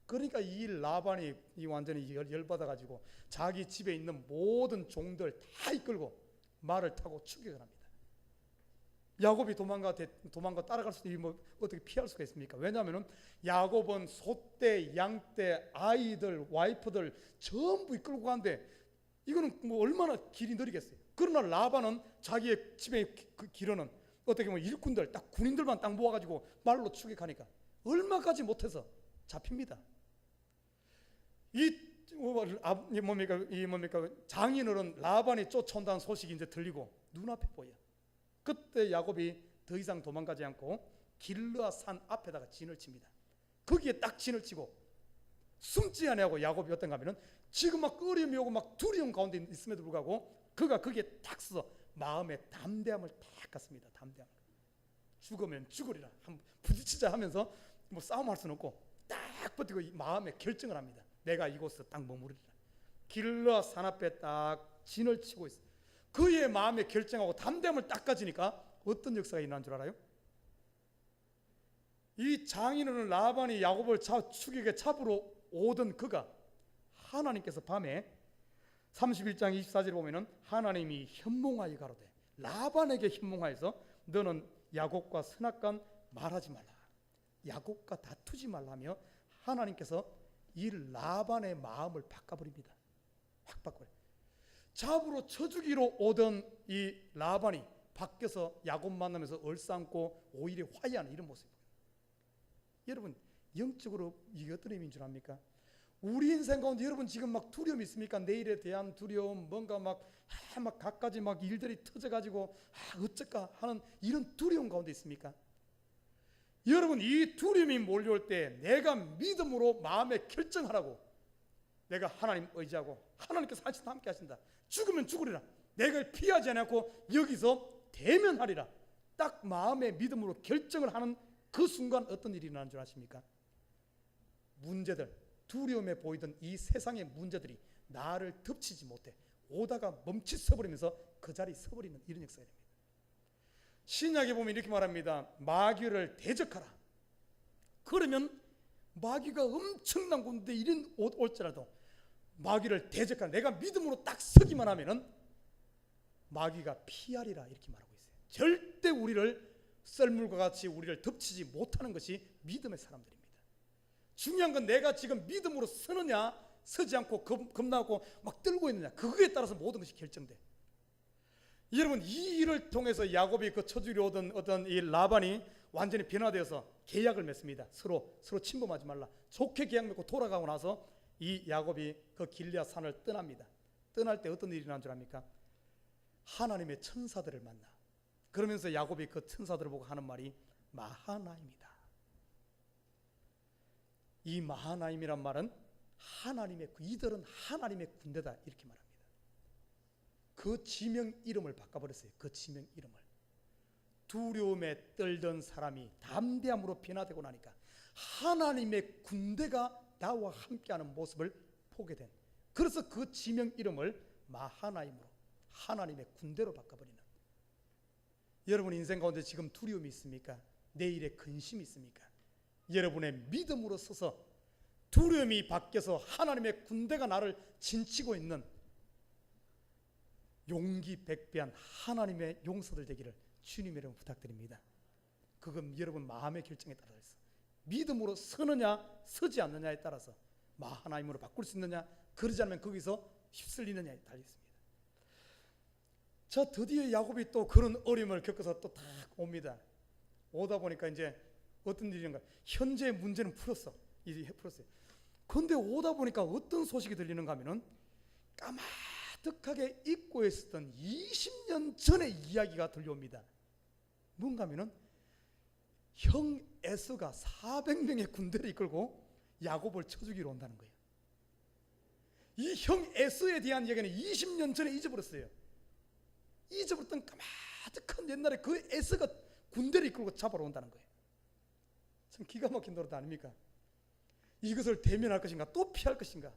그러니까 이 라반이 완전히 열받아가지고 자기 집에 있는 모든 종들 다 이끌고 말을 타고 추격을 합니다. 야곱이 도망가 따라갈 수도 뭐 어떻게 피할 수가 있습니까? 왜냐하면 야곱은 소떼, 양떼, 아이들, 와이프들 전부 이끌고 가는데 이거는 뭐 얼마나 길이 느리겠어요. 그러나 라반은 자기의 집에 그 길어는 어떻게 보면 일꾼들, 딱 군인들만 딱 모아가지고 말로 추격하니까 얼마까지 못해서 잡힙니다. 뭡니까 장인어른 라반이 쫓아온다는 소식이 이제 들리고 눈앞에 보여. 그때 야곱이 더 이상 도망가지 않고 길르아 산 앞에다가 진을 칩니다. 거기에 딱 진을 치고 숨지 않냐고 야곱이 어떤가 하면은 지금 막 어려움이 오고 막 두려움 가운데 있음에도 불구하고 그가 거기에 딱 서서 마음의 담대함을 딱 갖습니다. 담대함. 죽으면 죽으리라, 한번 부딪히자 하면서 뭐 싸움할 수는 없고 딱 버티고 마음의 결정을 합니다. 내가 이곳에서 딱 머무르리라. 길르아 산 앞에 딱 진을 치고 있어요. 그의 마음에 결정하고 담대함을 딱 가지니까 어떤 역사가 일어난 줄 알아요? 이 장인어른 라반이 야곱을 추격에 잡으러 오던 그가 하나님께서 밤에 31장 24절에 보면은 하나님이 현몽하여 가로되 라반에게 현몽하여서 너는 야곱과 선악간 말하지 말라, 야곱과 다투지 말라며 하나님께서 이 라반의 마음을 바꿔버립니다. 확 바꿔버려요. 잡으러 쳐주기로 오던 이 라반이 바뀌어서 야곱 만나면서 얼싸안고 오히려 화해하는 이런 모습입니다. 여러분 영적으로 이게 어떤 의미인 줄 압니까? 우리 인생 가운데 여러분 지금 막 두려움이 있습니까? 내일에 대한 두려움, 뭔가 막 갖가지 막 일들이 터져가지고 어쩔까 하는 이런 두려움 가운데 있습니까? 여러분 이 두려움이 몰려올 때 내가 믿음으로 마음에 결정하라고, 내가 하나님 의지하고 하나님께서 함께 하신다. 죽으면 죽으리라. 내가 피하지 않고 여기서 대면하리라. 딱 마음의 믿음으로 결정을 하는 그 순간 어떤 일이 일어나는 줄 아십니까? 문제들, 두려움에 보이던 이 세상의 문제들이 나를 덮치지 못해 오다가 멈칫 서버리면서 그 자리에 서버리는 이런 역사가 됩니다. 신약에 보면 이렇게 말합니다. 마귀를 대적하라. 그러면 마귀가 엄청난 곳인데 이런 올지라도 마귀를 대적하는, 내가 믿음으로 딱 서기만 하면은 마귀가 피하리라 이렇게 말하고 있어요. 절대 우리를 썰물과 같이 우리를 덮치지 못하는 것이 믿음의 사람들입니다. 중요한 건 내가 지금 믿음으로 서느냐 서지 않고 겁나고 막 떨고 있느냐, 그거에 따라서 모든 것이 결정돼. 여러분, 이 일을 통해서 야곱이 그 처주로 오던 어떤 이 라반이 완전히 변화되어서 계약을 맺습니다. 서로 침범하지 말라. 좋게 계약 맺고 돌아가고 나서 이 야곱이 그 길리앗 산을 떠납니다. 떠날 때 어떤 일이 일어난 줄 압니까? 하나님의 천사들을 만나. 그러면서 야곱이 그 천사들을 보고 하는 말이 마하나임이다. 이 마하나임이란 말은 이들은 하나님의 군대다 이렇게 말합니다. 그 지명 이름을 바꿔버렸어요. 그 지명 이름을. 두려움에 떨던 사람이 담대함으로 변화되고 나니까 하나님의 군대가 나와 함께하는 모습을 보게 된, 그래서 그 지명 이름을 마하나임으로, 하나님의 군대로 바꿔버리는. 여러분 인생 가운데 지금 두려움이 있습니까? 내일에 근심이 있습니까? 여러분의 믿음으로 서서 두려움이 바뀌어서 하나님의 군대가 나를 진치고 있는 용기 백배한 하나님의 용사들 되기를 주님의 이름으로 부탁드립니다. 그건 여러분 마음의 결정에 따라 있어. 믿음으로 서느냐 서지 않느냐에 따라서 마하나임으로 바꿀 수 있느냐, 그러지 않으면 거기서 휩쓸리느냐에 달려 있습니다. 자, 드디어 야곱이 또 그런 어려움을 겪어서 또 딱 옵니다. 오다 보니까 이제 어떤 일인가, 현재 문제는 풀었어요. 그런데 오다 보니까 어떤 소식이 들리는가 하면은 까마득하게 잊고 있었던 20년 전의 이야기가 들려옵니다. 뭔가 하면은 형 에서가 400명의 군대를 이끌고 야곱을 쳐 죽이러 온다는 거예요. 이 형 에서에 대한 이야기는 20년 전에 잊어버렸어요. 잊어버렸던 까마득한 옛날에 그 에서가 군대를 이끌고 잡아러 온다는 거예요. 참 기가 막힌 노릇 아닙니까? 이것을 대면할 것인가 또 피할 것인가?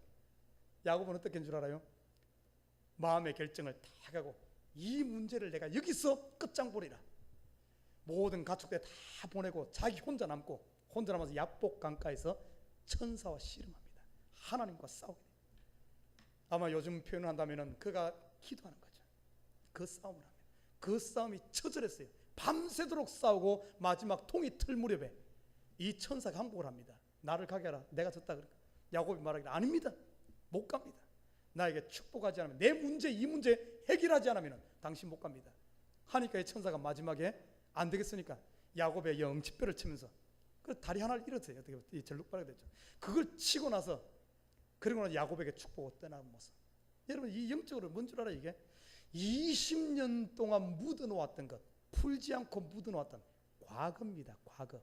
야곱은 어떻게 한 줄 알아요? 마음의 결정을 딱 하고 이 문제를 내가 여기서 끝장 보리라. 모든 가축들 다 보내고 자기 혼자 남고, 혼자 남아서 야복 강가에서 천사와 씨름합니다. 하나님과 싸우게 됩니다. 아마 요즘 표현을 한다면 그가 기도하는 거죠. 그 싸움을 합니다. 그 싸움이 처절했어요. 밤새도록 싸우고 마지막 통이 틀 무렵에 이 천사가 항복을 합니다. 나를 가게 하라. 내가 졌다. 그러니까 야곱이 말하기를 아닙니다. 못 갑니다. 나에게 축복하지 않으면, 내 문제 이 문제 해결하지 않으면 당신 못 갑니다. 하니까 이 천사가 마지막에 안 되겠으니까 야곱의 영치뼈를 치면서 그 다리 하나를 잃었어요. 어떻게 절룩발하게 됐죠. 그걸 치고 나서, 그리고 나서 야곱에게 축복을 떠나는 모습. 여러분 이 영적으로 뭔 줄 알아요? 이게 20년 동안 묻어놓았던 것, 풀지 않고 묻어놓았던 과거입니다. 과거.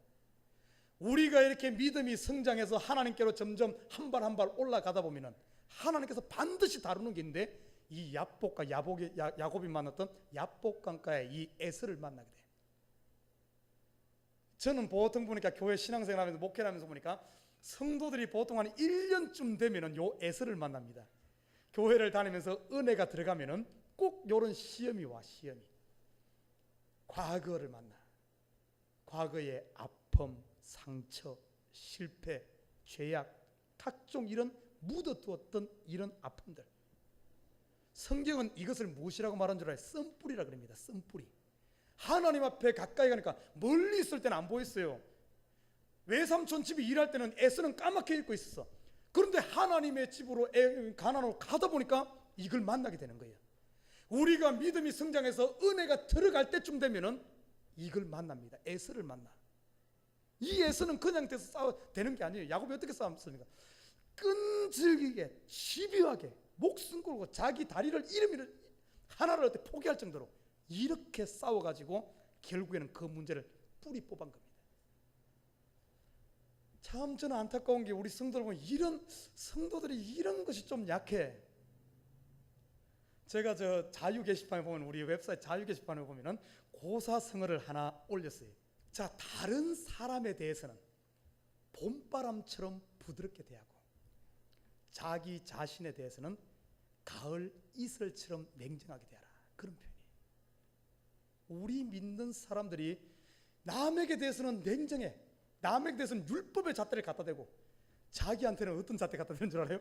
우리가 이렇게 믿음이 성장해서 하나님께로 점점 한 발 한 발 올라가다 보면은 하나님께서 반드시 다루는 게 있는데, 이 야복과 야곱이 만났던 야복강가에 이 에서를 만나게 돼. 저는 보통 보니까 교회 신앙생활 하면서 목회를 하면서 보니까 성도들이 보통 한 1년쯤 되면은 요 에서를 만납니다. 교회를 다니면서 은혜가 들어가면은 꼭 요런 시험이 와. 시험이. 과거를 만나. 과거의 아픔, 상처, 실패, 죄악, 각종 이런 묻어두었던 이런 아픔들. 성경은 이것을 무엇이라고 말한 줄 알아요? 썸뿌리라 그럽니다. 썸뿌리. 하나님 앞에 가까이 가니까 멀리 있을 때는 안 보였어요. 외삼촌 집이 일할 때는 에서는 까맣게 입고 있었어. 그런데 하나님의 집으로 가나안으로 가다 보니까 이걸 만나게 되는 거예요. 우리가 믿음이 성장해서 은혜가 들어갈 때쯤 되면은 이걸 만납니다. 에서를 만나. 이 에서는 그냥 돼서 되는 게 아니에요. 야곱이 어떻게 싸웠습니까? 끈질기게, 집요하게, 목숨 걸고 자기 다리를 하나를 어떻게 포기할 정도로 이렇게 싸워가지고 결국에는 그 문제를 뿌리 뽑은 겁니다. 참 저는 안타까운 게 우리 성도들 보면 성도들이 이런 것이 좀 약해. 제가 저 자유 게시판에 보면, 우리 웹사이트 자유 게시판에 보면은 고사성어를 하나 올렸어요. 자, 다른 사람에 대해서는 봄바람처럼 부드럽게 대하고 자기 자신에 대해서는 가을 이슬처럼 냉정하게 대하라. 그런 표현이에요. 우리 믿는 사람들이 남에게 대해서는 냉정해. 남에게 대해서는 율법의 잣대를 갖다 대고 자기한테는 어떤 잣대 갖다 대는 줄 알아요?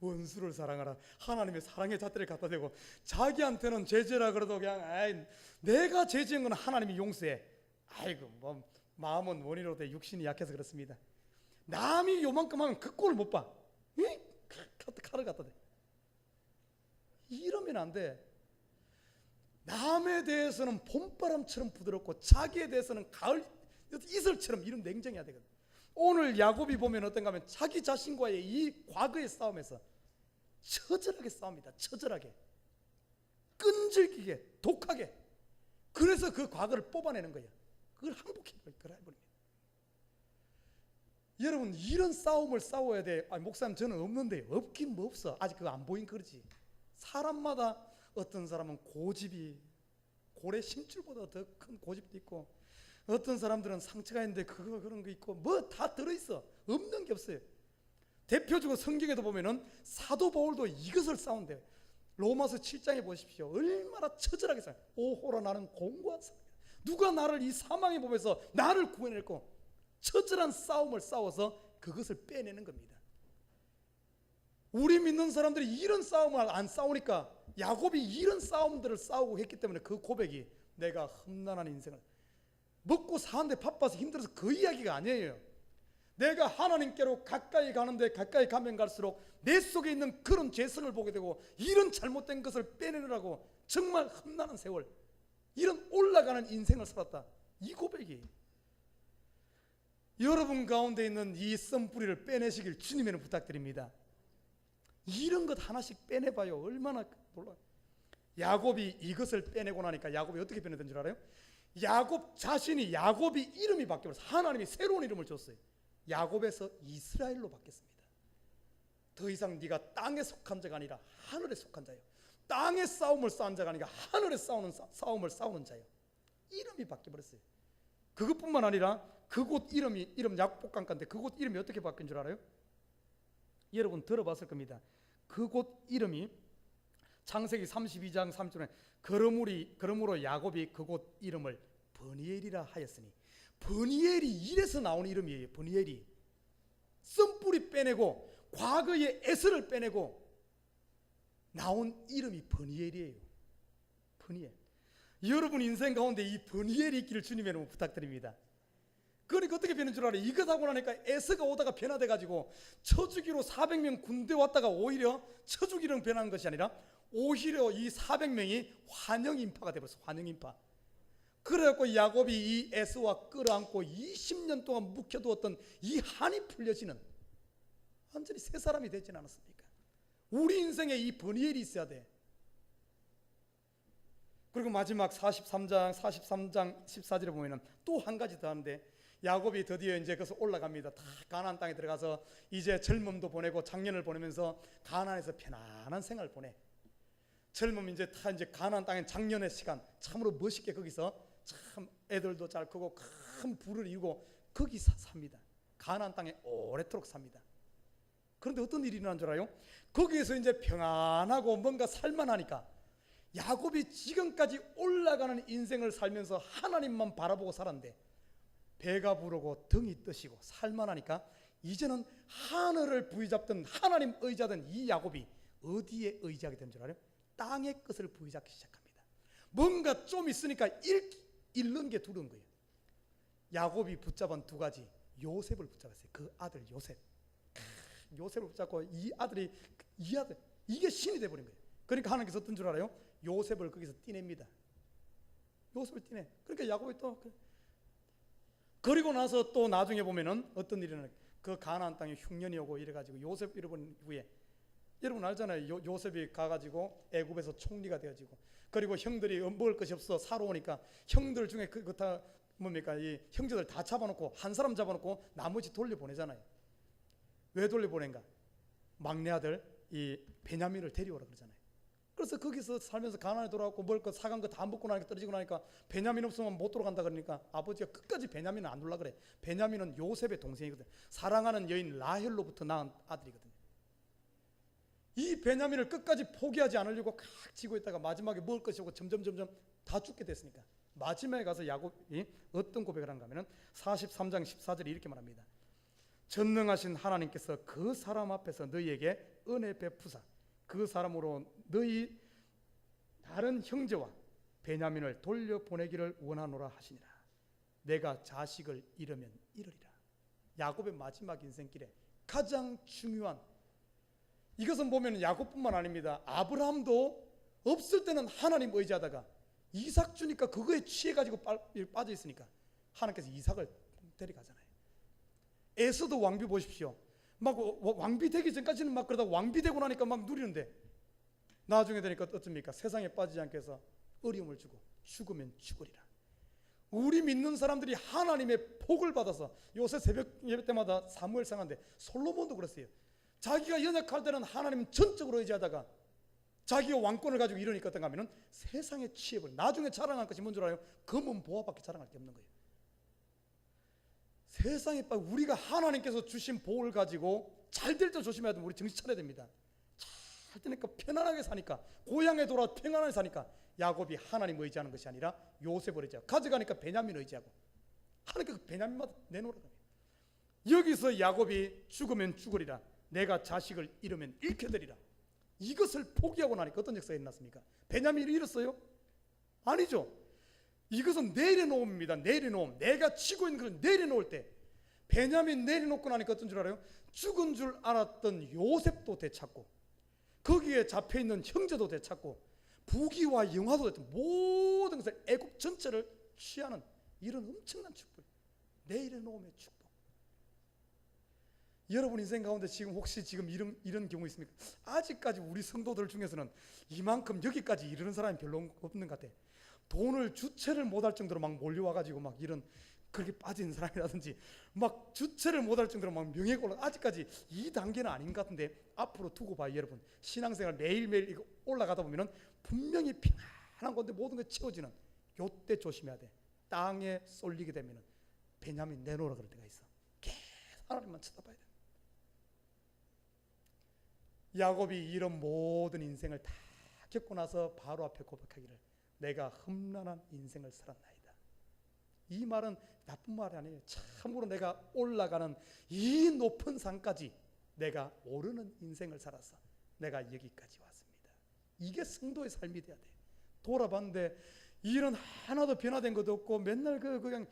원수를 사랑하라. 하나님의 사랑의 잣대를 갖다 대고 자기한테는 죄지라 그래도 그냥 내가 죄지은 건 하나님이 용서해. 아이고 뭐 마음은 원이로되 육신이 약해서 그렇습니다. 남이 요만큼 하면 그 꼴을 못 봐. 칼을 갖다 대. 이러면 안 돼. 남에 대해서는 봄바람처럼 부드럽고 자기에 대해서는 가을 이슬처럼 이런 냉정해야 되거든. 오늘 야곱이 보면 어떤가 하면 자기 자신과의 이 과거의 싸움에서 처절하게 싸웁니다. 처절하게, 끈질기게, 독하게. 그래서 그 과거를 뽑아내는 거야. 그걸 항복해버립니다. 여러분 이런 싸움을 싸워야 돼. 목사님 저는 없는데. 없긴 뭐 없어. 아직 그거 안 보인 거지. 사람마다 어떤 사람은 고집이 고래 심줄보다 더 큰 고집도 있고, 어떤 사람들은 상처가 있는데 그런 거 있고, 뭐 다 들어있어. 없는 게 없어요. 대표적으로 성경에도 보면은 사도 바울도 이것을 싸운대요. 로마서 7장에 보십시오. 얼마나 처절하게 싸워요. 오호라 나는 공고한 사람이야. 누가 나를 이 사망의 몸에서 나를 구해낼고, 처절한 싸움을 싸워서 그것을 빼내는 겁니다. 우리 믿는 사람들이 이런 싸움을 안 싸우니까, 야곱이 이런 싸움들을 싸우고 했기 때문에 그 고백이 내가 험난한 인생을 먹고 사는데 바빠서 힘들어서 그 이야기가 아니에요. 내가 하나님께로 가까이 가는데 가까이 가면 갈수록 내 속에 있는 그런 죄성을 보게 되고, 이런 잘못된 것을 빼내느라고 정말 험난한 세월, 이런 올라가는 인생을 살았다. 이 고백이 여러분 가운데 있는 이 썸뿌리를 빼내시길 주님에는 부탁드립니다. 이런 것 하나씩 빼내봐요. 얼마나 놀라요. 야곱이 이것을 빼내고 나니까 야곱이 어떻게 변했던 줄 알아요? 야곱 자신이, 야곱이 이름이 바뀌어서 하나님이 새로운 이름을 줬어요. 야곱에서 이스라엘로 바뀌었습니다. 더 이상 네가 땅에 속한 자가 아니라 하늘에 속한 자요. 땅의 싸움을 싸운 자가 아니라 하늘에 싸움을 싸우는 자요. 이름이 바뀌어버렸어요. 그것뿐만 아니라 그곳 이름 약복강가인데 그곳 이름이 어떻게 바뀐 줄 알아요? 여러분 들어봤을 겁니다. 그곳 이름이 창세기 32장 3절에 그러므로 야곱이 그곳 이름을 버니엘이라 하였으니, 버니엘이 이래서 나온 이름이에요. 버니엘이 썸뿌리 빼내고 과거의 에서를 빼내고 나온 이름이 버니엘이에요. 버니엘. 여러분 인생 가운데 이 버니엘이 있기를 주님의 이름으로 부탁드립니다. 그러니까 어떻게 변한 줄 알아요? 이것 하고 나니까 에서가 오다가 변화돼가지고 쳐주기로 400명 군대 왔다가 오히려 쳐주기로 변한 것이 아니라 오히려 이 400명이 환영인파가 되버렸어. 환영인파. 그래갖고 야곱이 이 에서와 끌어안고 20년 동안 묵혀두었던 이 한이 풀려지는 완전히 새 사람이 되진 않았습니까? 우리 인생에 이 버니엘이 있어야 돼. 그리고 마지막 43장 14절에 보면은 또 한 가지 더 하는데, 야곱이 드디어 이제 거기서 올라갑니다. 다 가나안 땅에 들어가서 이제 젊음도 보내고 장년을 보내면서 가나안에서 편안한 생활을 보내. 젊음 이제 다 이제 가나안 땅에 장년의 시간, 참으로 멋있게 거기서 참 애들도 잘 크고 큰 부를 이루고 거기 삽니다. 가나안 땅에 오래도록 삽니다. 그런데 어떤 일이 일어난 줄 알아요? 거기에서 이제 평안하고 뭔가 살만하니까 야곱이 지금까지 올라가는 인생을 살면서 하나님만 바라보고 살았는데 배가 부르고 등이 뜨시고 살만하니까 이제는 하늘을 부여잡던 하나님 의지하던 이 야곱이 어디에 의지하게 된 줄 알아요? 땅의 것을 부여잡기 시작합니다. 뭔가 좀 있으니까 잃는 게 두려운 거예요. 야곱이 붙잡은 두 가지, 요셉을 붙잡았어요. 그 아들 요셉. 요셉을 붙잡고 이 아들 이게 신이 돼버린 거예요. 그러니까 하나님께서 어떤 줄 알아요? 요셉을 거기서 떼냅니다. 요셉을 떼내. 그러니까 야곱이 또 그리고 나서 또 나중에 보면은 어떤 일이 일어나요? 그 가나안 땅에 흉년이 오고 이래가지고 요셉 잃어버린 후에 여러분 알잖아요. 요셉이 가가지고 애굽에서 총리가 되어지고, 그리고 형들이 먹을 것이 없어 사러 오니까 형들 중에 그거 다 뭡니까? 이 형제들 다 잡아놓고 한 사람 잡아놓고 나머지 돌려보내잖아요. 왜 돌려보낸가? 막내 아들 이 베냐민을 데려오라 그러잖아요. 그래서 거기서 살면서 가나안에 돌아왔고 먹을 것 사간 거 다 먹고 나니까 떨어지고 나니까 베냐민 없으면 못 돌아간다 그러니까 아버지가 끝까지 베냐민을 안 둘라 그래. 베냐민은 요셉의 동생이거든. 사랑하는 여인 라헬로부터 낳은 아들이거든요. 이 베냐민을 끝까지 포기하지 않으려고 칵 쥐고 있다가 마지막에 먹을 것이 없고 점점 다 죽게 됐으니까 마지막에 가서 야곱이 어떤 고백을 한가 하면 43장 14절에 이렇게 말합니다. 전능하신 하나님께서 그 사람 앞에서 너희에게 은혜 베푸사 그 사람으로 너희 다른 형제와 베냐민을 돌려보내기를 원하노라 하시니라. 내가 자식을 잃으면 이르리라. 야곱의 마지막 인생길에 가장 중요한, 이것은 보면 야곱뿐만 아닙니다. 아브라함도 없을 때는 하나님 의지하다가 이삭 주니까 그거에 취해가지고 빠져 있으니까 하나님께서 이삭을 데려가잖아요. 에서도 왕비 보십시오. 막 왕비 되기 전까지는 막 그러다가 왕비 되고 나니까 막 누리는데 나중에 되니까 어떻습니까? 세상에 빠지지 않게 해서 어려움을 주고 죽으면 죽으리라. 우리 믿는 사람들이 하나님의 복을 받아서, 요새 새벽 예배 때마다 사무엘 상한데 솔로몬도 그랬어요. 자기가 연약할 때는 하나님 전적으로 의지하다가 자기가 왕권을 가지고 이러니까 어떤가 하면은 세상에 취해버려. 나중에 자랑할 것이 뭔 줄 알아요? 검은 보화밖에 자랑할 게 없는 거예요. 세상에 우리가 하나님께서 주신 복을 가지고 잘 될 때 조심해야 돼요. 우리 정신 차려야 됩니다. 잘 되니까 편안하게 사니까, 고향에 돌아 평안하게 사니까 야곱이 하나님 의지하는 것이 아니라 요셉을 의지하고, 가져가니까 베냐민 의지하고, 하나님께서 베냐민마다 내놓으라고 해요. 여기서 야곱이 죽으면 죽으리라, 내가 자식을 잃으면 잃게 되리라, 이것을 포기하고 나니까 어떤 역사가 일어났습니까? 베냐민을 잃었어요? 아니죠. 이것은 내려놓음입니다. 내려놓음. 내가 치고 있는 것을 내려놓을 때, 베냐민 내려놓고 나니까 어떤 줄 알아요? 죽은 줄 알았던 요셉도 되찾고, 거기에 잡혀있는 형제도 되찾고, 부귀와 영화도 되찾고, 모든 것을, 애국 전체를 취하는 이런 엄청난 축복, 내려놓음의 축복. 여러분 인생 가운데 지금 혹시 지금 이런 경우 있습니까? 아직까지 우리 성도들 중에서는 이만큼 여기까지 이르는 사람이 별로 없는 것 같아. 돈을 주체를 못할 정도로 막 몰려와가지고 막 이런, 그렇게 빠진 사람이라든지 막 주체를 못할 정도로 막 명예가 올라, 아직까지 이 단계는 아닌 것 같은데 앞으로 두고 봐요. 여러분 신앙생활 매일매일 올라가다 보면은 분명히 평안한 건데 모든 게 채워지는, 요때 조심해야 돼. 땅에 쏠리게 되면은 베냐민 내놓으라 그럴 때가 있어. 계속 하나님만 쳐다봐야 돼. 야곱이 이런 모든 인생을 다 겪고 나서 바로 앞에 고백하기를, 내가 험난한 인생을 살았나이다. 이 말은 나쁜 말이 아니에요. 참으로 내가 올라가는 이 높은 산까지 내가 오르는 인생을 살아서 내가 여기까지 왔습니다. 이게 성도의 삶이 돼야 돼. 돌아봤는데 일은 하나도 변화된 것도 없고 맨날 그냥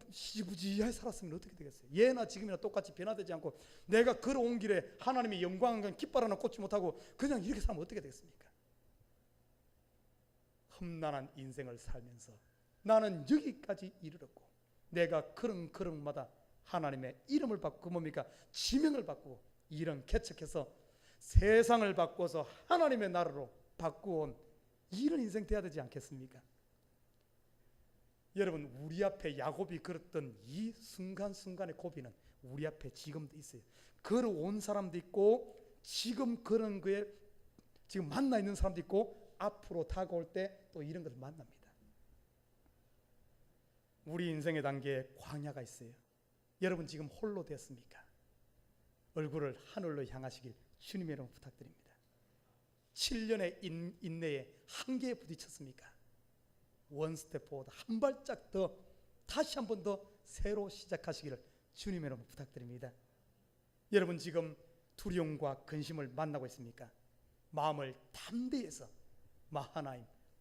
시지부지하게 살았으면 어떻게 되겠어요? 예나 지금이나 똑같이 변화되지 않고 내가 걸어온 길에 하나님의 영광을 깃발 하나 꽂지 못하고 그냥 이렇게 살면 어떻게 되겠습니까? 험난한 인생을 살면서 나는 여기까지 이르렀고, 내가 그릉그릉마다 하나님의 이름을 바꾸고 뭡니까? 지명을 바꾸고 이런 개척해서 세상을 바꿔서 하나님의 나라로 바꾸어온 이런 인생 돼야 되지 않겠습니까? 여러분 우리 앞에 야곱이 걸었던 이 순간순간의 고비는 우리 앞에 지금도 있어요. 걸어온 사람도 있고 지금 그런 거에 지금 만나 있는 사람도 있고 앞으로 다가올 때 또 이런 것을 만납니다. 우리 인생의 단계에 광야가 있어요. 여러분 지금 홀로 됐습니까? 얼굴을 하늘로 향하시길 주님의 이름으로 부탁드립니다. 7년의 인내에 한계에 부딪혔습니까? 원 스텝보다 한 발짝 더, 다시 한 번 더 새로 시작하시기를 주님의 이름으로 부탁드립니다. 여러분 지금 두려움과 근심을 만나고 있습니까? 마음을 담대해서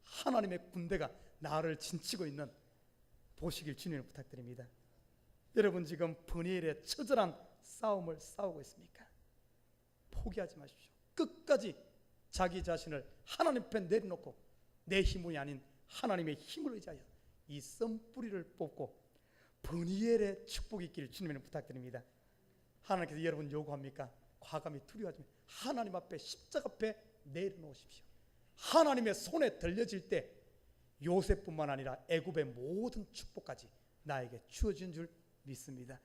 하나님의 군대가 나를 진치고 있는 보시길 주님을 부탁드립니다. 여러분 지금 브니엘의 처절한 싸움을 싸우고 있습니까? 포기하지 마십시오. 끝까지 자기 자신을 하나님 앞에 내려놓고 내 힘이 아닌 하나님의 힘을 의지하여 이 썬뿌리를 뽑고 브니엘의 축복이 있기를 주님을 부탁드립니다. 하나님께서 여러분 요구합니까? 과감히 두려워하지 마십시오. 하나님 앞에 십자가 앞에 내려놓으십시오. 하나님의 손에 들려질 때 요셉뿐만 아니라 애굽의 모든 축복까지 나에게 주어진 줄 믿습니다.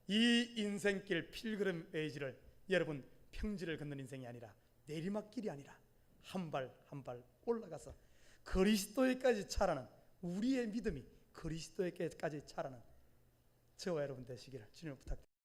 이 인생길 필그름 웨이지를 여러분 평지를 걷는 인생이 아니라 내리막길이 아니라 한 발 한 발 올라가서 그리스도에까지 자라는, 우리의 믿음이 그리스도에까지 자라는 저와 여러분 되시기를 주님을 부탁드립니다.